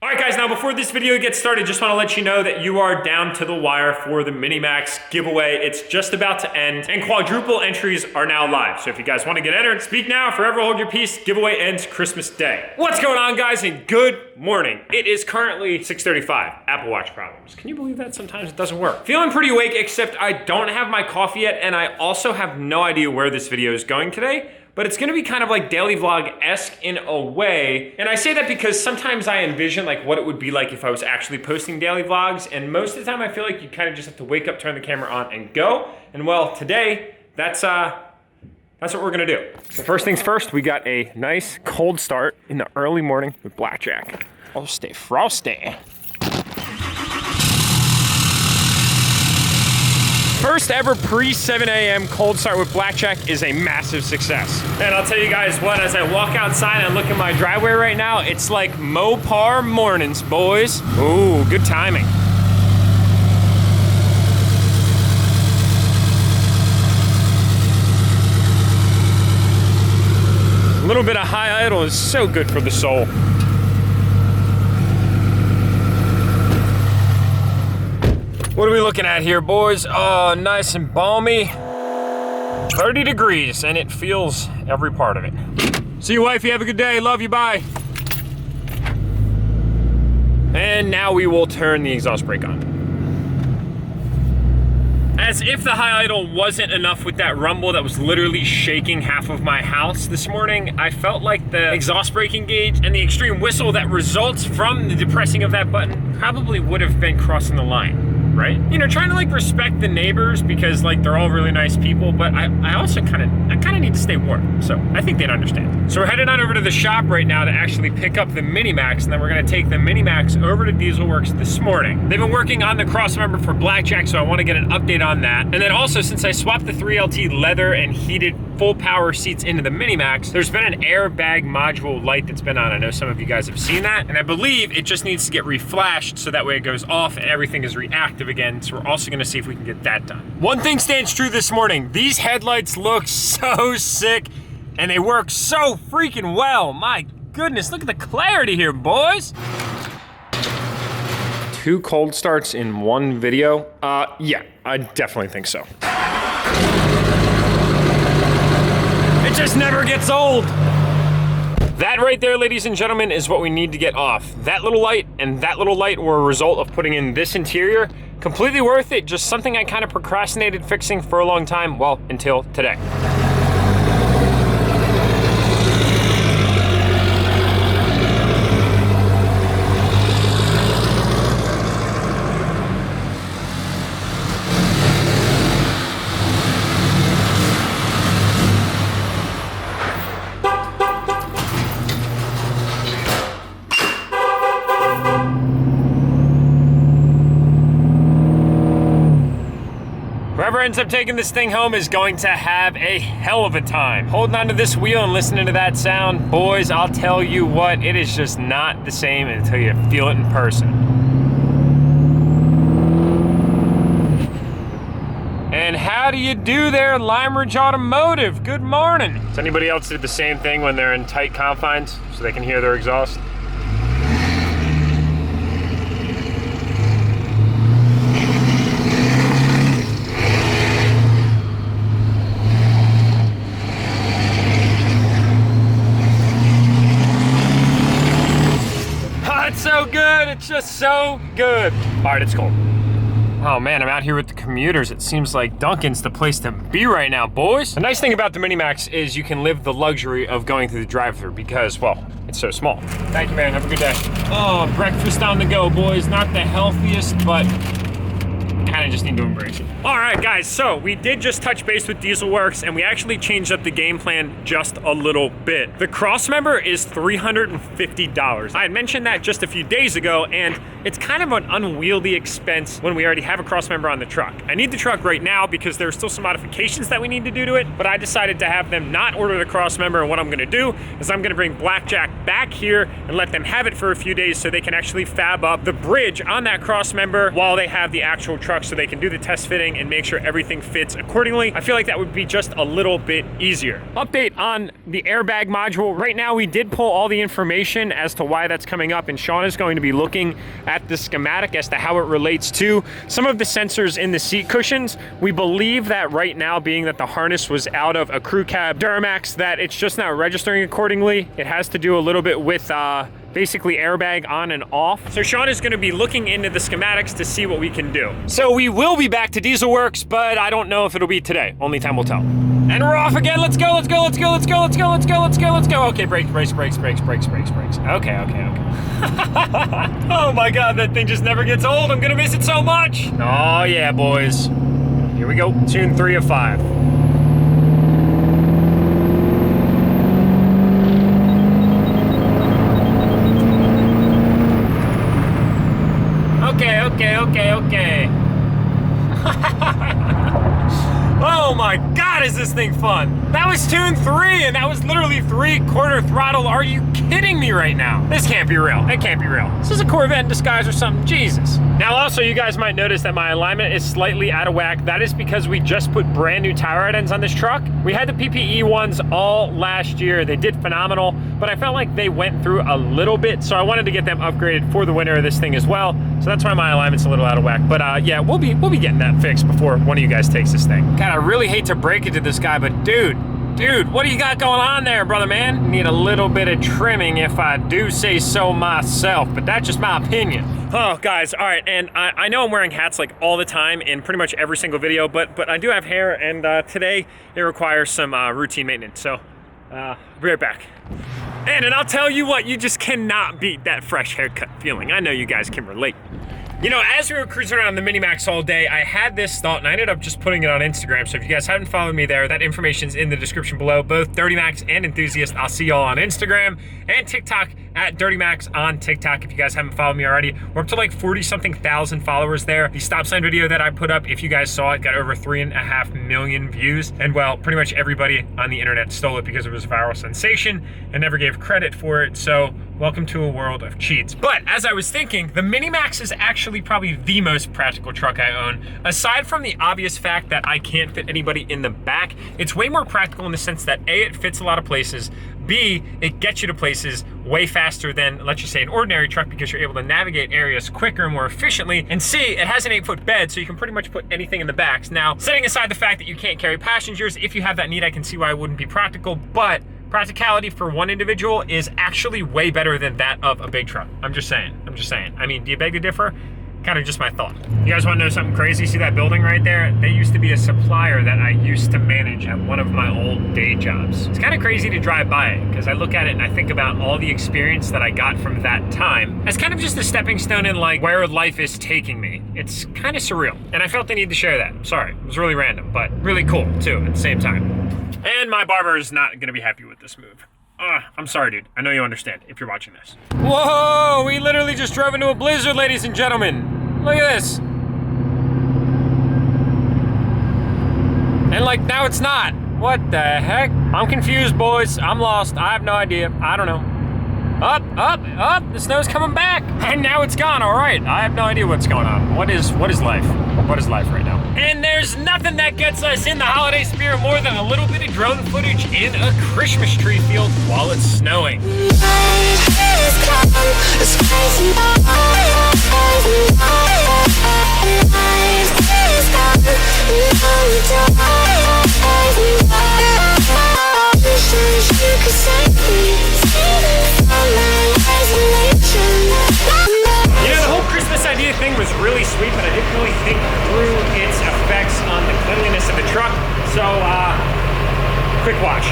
All right, guys, now before this video gets started, just want to let you know that you are down to the wire for the Minimax giveaway. It's just about to end, and quadruple entries are now live. So if you guys want to get entered, speak now, forever hold your peace. Giveaway ends Christmas Day. What's going on, guys, and good morning. It is currently 6:35. Apple Watch problems. Can you believe that sometimes it doesn't work? Feeling pretty awake, except I don't have my coffee yet, and I also have no idea where this video is going today. But it's gonna be kind of like daily vlog-esque in a way. And I say that because sometimes I envision like what it would be like if I was actually posting daily vlogs. And most of the time I feel like you kind of just have to wake up, turn the camera on and go. And well, today, that's what we're gonna do. So first things first, we got a nice cold start in the early morning with blackjack. Oh, stay frosty. First ever pre-7 a.m. cold start with blackjack is a massive success. And I'll tell you guys what, as I walk outside and look at my driveway right now, it's like Mopar mornings, boys. Ooh, good timing. A little bit of high idle is so good for the soul. What are we looking at here, boys? Oh, nice and balmy. 30 degrees, and it feels every part of it. See you, wifey. Have a good day. Love you. Bye. And now we will turn the exhaust brake on. As if the high idle wasn't enough with that rumble that was literally shaking half of my house this morning, I felt like the exhaust braking gauge and the extreme whistle that results from the depressing of that button probably would have been crossing the line. Right? You know, trying to like respect the neighbors because like they're all really nice people, but I also kind of need to stay warm. So I think they'd understand. So we're headed on over to the shop right now to actually pick up the Minimax, and then we're gonna take the Minimax over to Dieselworks this morning. They've been working on the crossmember for blackjack, so I wanna get an update on that. And then also, since I swapped the 3LT leather and heated full power seats into the Minimax, there's been an airbag module light that's been on. I know some of you guys have seen that, and I believe it just needs to get reflashed so that way it goes off and everything is reactive again. So we're also gonna see if we can get that done. One thing stands true this morning. These headlights look so sick and they work so freaking well. My goodness, look at the clarity here, boys. 2 cold starts in one video? Yeah, I definitely think so. It just never gets old. That right there, ladies and gentlemen, is what we need to get off. That little light and that little light were a result of putting in this interior. Completely worth it, just something I kind of procrastinated fixing for a long time, well, until today. Whoever ends up taking this thing home is going to have a hell of a time. Holding onto this wheel and listening to that sound, boys, I'll tell you what, it is just not the same until you feel it in person. And how do you do there, Lime Ridge Automotive? Good morning. Does anybody else do the same thing when they're in tight confines so they can hear their exhaust? So good, it's just so good. All right, it's cold. Oh man, I'm out here with the commuters. It seems like Dunkin's the place to be right now, boys. The nice thing about the Minimax is you can live the luxury of going through the drive-thru because, well, it's so small. Thank you, man, have a good day. Oh, breakfast on the go, boys. Not the healthiest, but kind of just need to embrace it. All right, guys, so we did just touch base with Dieselworks and we actually changed up the game plan just a little bit. The crossmember is $350. I had mentioned that just a few days ago, and it's kind of an unwieldy expense when we already have a cross member on the truck. I need the truck right now because there's still some modifications that we need to do to it, but I decided to have them not order the cross member, and what I'm gonna do is I'm gonna bring Blackjack back here and let them have it for a few days so they can actually fab up the bridge on that cross member while they have the actual truck, so they can do the test fitting and make sure everything fits accordingly. I feel like that would be just a little bit easier. Update on the airbag module. Right now we did pull all the information as to why that's coming up, and Sean is going to be looking at the schematic as to how it relates to some of the sensors in the seat cushions. We believe that right now, being that the harness was out of a crew cab DURTYMAX, that it's just not registering accordingly. It has to do a little bit with basically airbag on and off. So Sean is gonna be looking into the schematics to see what we can do. So we will be back to Diesel Works, but I don't know if it'll be today. Only time will tell. And we're off again. Let's go, let's go, let's go, let's go, let's go, let's go, let's go, let's go. Okay, brakes, brakes, brakes, brakes, brakes, brakes, brakes. Okay, okay, okay. Oh my God, that thing just never gets old. I'm gonna miss it so much. Oh yeah, boys. Here we go, tune 3 of 5. Okay. Oh my God, is this thing fun? That was tune 3, and that was literally 3/4 throttle. Are you kidding me right now? This can't be real. It can't be real. This is a Corvette in disguise or something. Jesus. Now also, you guys might notice that my alignment is slightly out of whack. That is because we just put brand new tire ends on this truck. We had the PPE ones all last year. They did phenomenal, but I felt like they went through a little bit, so I wanted to get them upgraded for the winter of this thing as well. So that's why my alignment's a little out of whack. But yeah, we'll be getting that fixed before one of you guys takes this thing. God, I really hate to break it to this guy, but dude, what do you got going on there, brother man? Need a little bit of trimming if I do say so myself, but that's just my opinion. Oh, guys, all right, and I know I'm wearing hats like all the time in pretty much every single video, but I do have hair, and today it requires some routine maintenance, so I'll be right back. And I'll tell you what, you just cannot beat that fresh haircut feeling. I know you guys can relate. You know, as we were cruising around the Minimax all day, I had this thought, and I ended up just putting it on Instagram. So if you guys haven't followed me there, that information's in the description below. Both DURTYMAX and Enthusiast. I'll see y'all on Instagram and TikTok at DURTYMAX on TikTok. If you guys haven't followed me already, we're up to like 40-something thousand followers there. The stop sign video that I put up, if you guys saw it, got over 3.5 million views. And well, pretty much everybody on the internet stole it because it was a viral sensation and never gave credit for it. So welcome to a world of cheats. But as I was thinking, the Minimax is actually probably the most practical truck I own. Aside from the obvious fact that I can't fit anybody in the back, it's way more practical in the sense that A, it fits a lot of places, B, it gets you to places way faster than, let's just say, an ordinary truck because you're able to navigate areas quicker and more efficiently, and C, it has an 8-foot bed, so you can pretty much put anything in the backs. Now, setting aside the fact that you can't carry passengers, if you have that need, I can see why it wouldn't be practical, but practicality for one individual is actually way better than that of a big truck. I'm just saying. I mean, do you beg to differ? Kind of just my thought. You guys want to know something crazy? See that building right there? They used to be a supplier that I used to manage at one of my old day jobs. It's kind of crazy to drive by it because I look at it and I think about all the experience that I got from that time as kind of just a stepping stone in like where life is taking me. It's kind of surreal. And I felt the need to share that. I'm sorry, it was really random, but really cool too at the same time. And my barber is not gonna be happy with this move. I'm sorry, dude. I know you understand if you're watching this. Whoa, we literally just drove into a blizzard, ladies and gentlemen. Look at this. And like, now it's not. What the heck? I'm confused, boys. I'm lost. I have no idea. I don't know. Up, the snow's coming back. And now it's gone, all right. I have no idea what's going on. What is life? What is life right now? And there's nothing that gets us in the holiday spirit more than a little bit of drone footage in a Christmas tree field while it's snowing. You know, the whole Christmas idea thing was really sweet, but I didn't really think through its effects on the cleanliness of the truck. So, quick watch.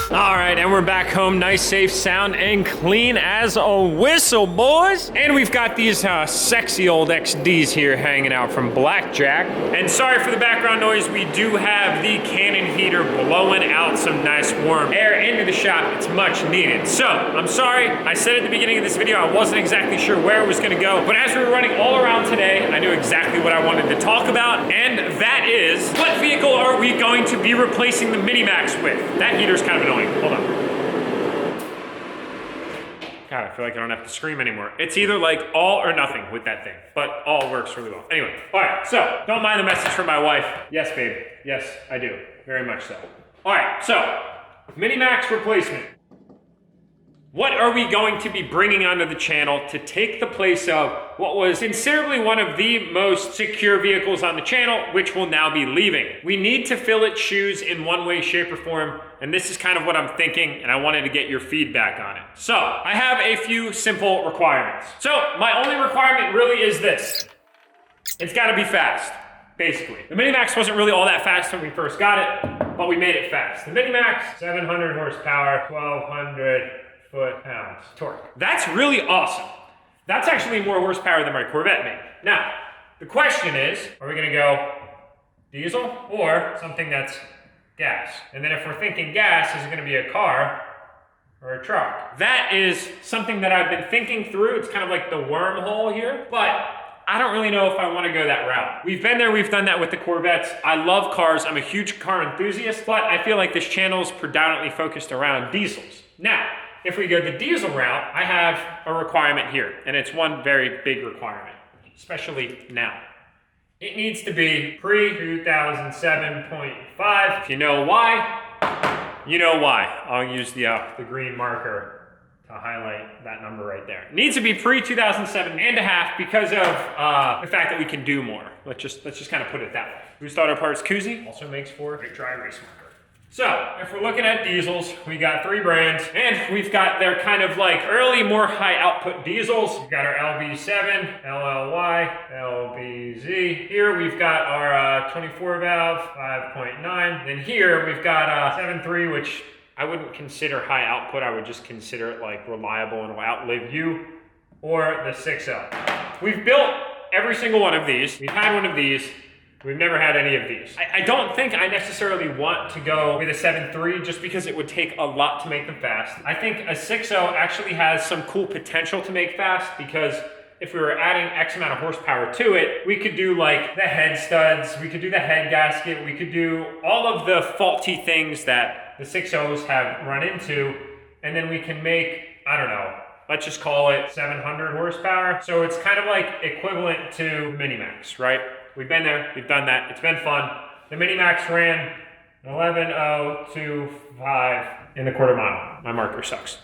All right, and we're back home. Nice, safe, sound, and clean as a whistle, boys. And we've got these sexy old XDs here hanging out from Blackjack. And sorry for the background noise. We do have the Canon heater blowing out some nice warm air into the shop. It's much needed. So, I'm sorry. I said at the beginning of this video, I wasn't exactly sure where it was gonna go. But as we were running all around today, I knew exactly what I wanted to talk about. And that is, what vehicle are we going to be replacing the Minimax with? That heater's kind of annoying. Hold on. God, I feel like I don't have to scream anymore. It's either like all or nothing with that thing, but all works really well. Anyway, all right, so don't mind the message from my wife. Yes, babe. Yes, I do. Very much so. All right, so Minimax replacement. What are we going to be bringing onto the channel to take the place of what was considerably one of the most secure vehicles on the channel, which will now be leaving? We need to fill its shoes in one way, shape, or form, and this is kind of what I'm thinking, and I wanted to get your feedback on it. So, I have a few simple requirements. So, my only requirement really is this. It's gotta be fast, basically. The Minimax wasn't really all that fast when we first got it, but we made it fast. The Minimax, 700 horsepower, 1,200 foot-pounds torque. That's really awesome. That's actually more horsepower than my Corvette made. Now, the question is, are we gonna go diesel or something that's gas? And then if we're thinking gas, is it gonna be a car or a truck? That is something that I've been thinking through. It's kind of like the wormhole here, but I don't really know if I want to go that route. We've been there, we've done that with the Corvettes. I love cars, I'm a huge car enthusiast, but I feel like this channel is predominantly focused around diesels. Now, if we go the diesel route, I have a requirement here, and it's one very big requirement, especially now. It needs to be pre-2007.5. If you know why, you know why. I'll use the green marker to highlight that number right there. It needs to be pre-2007 and a half because of the fact that we can do more. Let's just kind of put it that way. Boost Auto Parts koozie also makes for a dry erase marker. So, if we're looking at diesels, we got 3 brands, and we've got their kind of like early, more high output diesels. We've got our LB7, LLY, LBZ. Here we've got our 24 valve, 5.9. Then here we've got 7.3, which I wouldn't consider high output. I would just consider it like reliable and will outlive you, or the 6L. We've built every single one of these. We've had one of these. We've never had any of these. I don't think I necessarily want to go with a 7.3 just because it would take a lot to make them fast. I think a 6.0 actually has some cool potential to make fast because if we were adding X amount of horsepower to it, we could do like the head studs, we could do the head gasket, we could do all of the faulty things that the 6.0s have run into, and then we can make, I don't know, let's just call it 700 horsepower. So it's kind of like equivalent to Minimax, right? We've been there, we've done that, it's been fun. The Minimax ran 11.025 in the quarter mile. My marker sucks.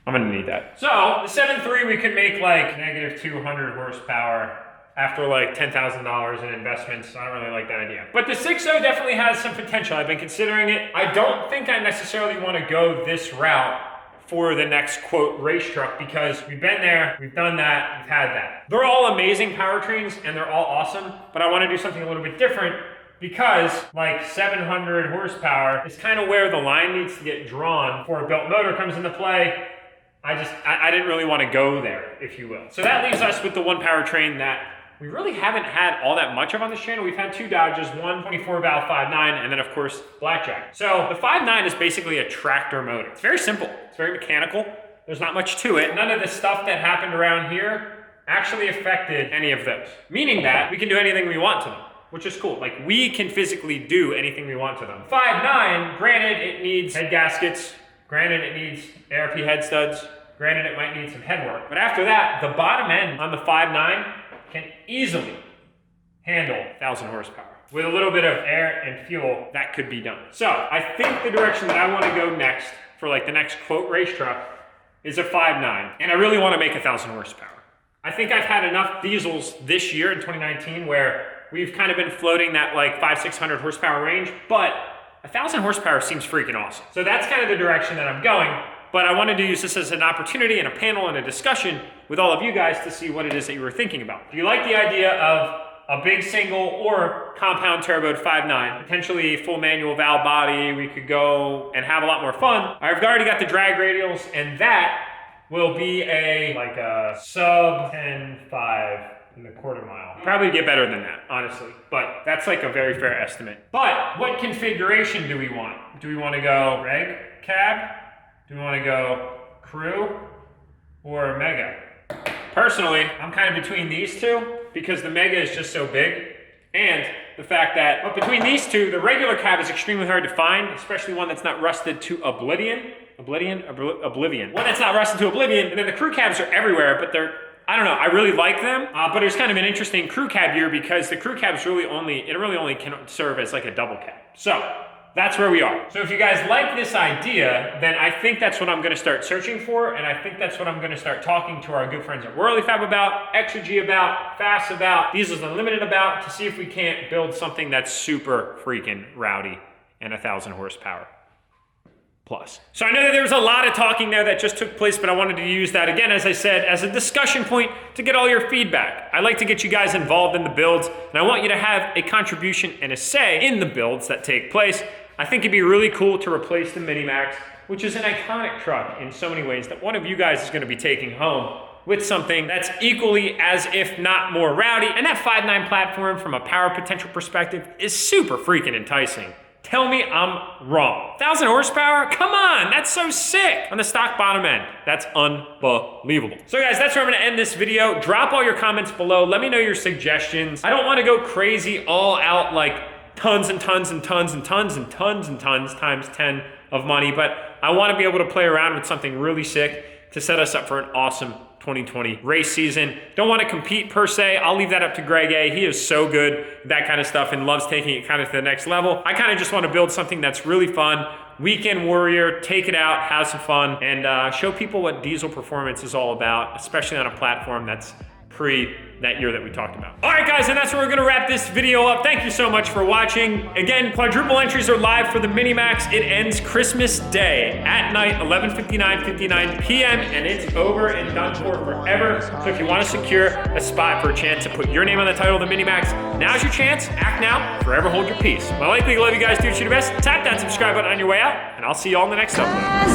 I'm gonna need that. So, the 7.3 we could make like negative 200 horsepower after like $10,000 in investments. I don't really like that idea. But the 6.0 definitely has some potential. I've been considering it. I don't think I necessarily wanna go this route for the next quote race truck because we've been there, we've done that, we've had that. They're all amazing powertrains and they're all awesome, but I want to do something a little bit different because like 700 horsepower is kind of where the line needs to get drawn before a built motor comes into play. I didn't really want to go there, if you will. So that leaves us with the one powertrain that we really haven't had all that much of on this channel. We've had 2 Dodges, one 24 valve 5.9, and then of course, Blackjack. So the 5.9 is basically a tractor motor. It's very simple, it's very mechanical. There's not much to it. None of the stuff that happened around here actually affected any of those. Meaning that we can do anything we want to them, which is cool. Like we can physically do anything we want to them. 5.9, granted it needs head gaskets, granted it needs ARP head studs, granted it might need some head work. But after that, the bottom end on the 5.9 can easily handle 1,000 horsepower. With a little bit of air and fuel, that could be done. So I think the direction that I want to go next for like the next quote race truck is a 5.9. And I really want to make 1,000 horsepower. I think I've had enough diesels this year in 2019 where we've kind of been floating that like 500-600 horsepower range, but 1,000 horsepower seems freaking awesome. So that's kind of the direction that I'm going. But I wanted to use this as an opportunity and a panel and a discussion with all of you guys to see what it is that you were thinking about. Do you like the idea of a big single or compound turboed 5.9, potentially a full manual valve body. We could go and have a lot more fun. I've already got the drag radials, and that will be like a sub 10.5 in the quarter mile. Probably get better than that, honestly, but that's like a very fair estimate. But what configuration do we want? Do we want to go reg cab? Do we want to go crew or mega? Personally, I'm kind of between these two because the mega is just so big, and the fact that, but between these two, the regular cab is extremely hard to find, especially one that's not rusted to oblivion. One that's not rusted to oblivion, and then the crew cabs are everywhere, but they're, I don't know, I really like them, but it's kind of an interesting crew cab year because the crew cabs really only can serve as like a double cab. So that's where we are. So if you guys like this idea, then I think that's what I'm gonna start searching for, and I think that's what I'm gonna start talking to our good friends at Whirly Fab about, Exergy about, Fast about, Diesels Unlimited about, to see if we can't build something that's super freaking rowdy and 1,000 horsepower plus. So I know that there was a lot of talking there that just took place, but I wanted to use that again, as I said, as a discussion point to get all your feedback. I like to get you guys involved in the builds, and I want you to have a contribution and a say in the builds that take place. I think it'd be really cool to replace the Minimax, which is an iconic truck in so many ways that one of you guys is gonna be taking home with something that's equally as if not more rowdy. And that 5.9 platform from a power potential perspective is super freaking enticing. Tell me I'm wrong. 1,000 horsepower? Come on, that's so sick. On the stock bottom end, that's unbelievable. So guys, that's where I'm gonna end this video. Drop all your comments below. Let me know your suggestions. I don't wanna go crazy all out like tons and tons and tons and tons and tons and tons times 10 of money, but I wanna be able to play around with something really sick to set us up for an awesome 2020 race season. Don't want to compete per se. I'll leave that up to Greg A. He is so good at that kind of stuff and loves taking it kind of to the next level. I kind of just want to build something that's really fun, weekend warrior, take it out, have some fun, and show people what diesel performance is all about, especially on a platform that's pre that year that we talked about. All right, guys, and that's where we're gonna wrap this video up. Thank you so much for watching. Again, quadruple entries are live for the Minimax. It ends Christmas Day at night, 11:59 p.m., and it's over and done for forever. So if you wanna secure a spot for a chance to put your name on the title of the Minimax, now's your chance. Act now, forever hold your peace. My likely love you guys, do what you do best. Tap that subscribe button on your way out, and I'll see you all in the next upload.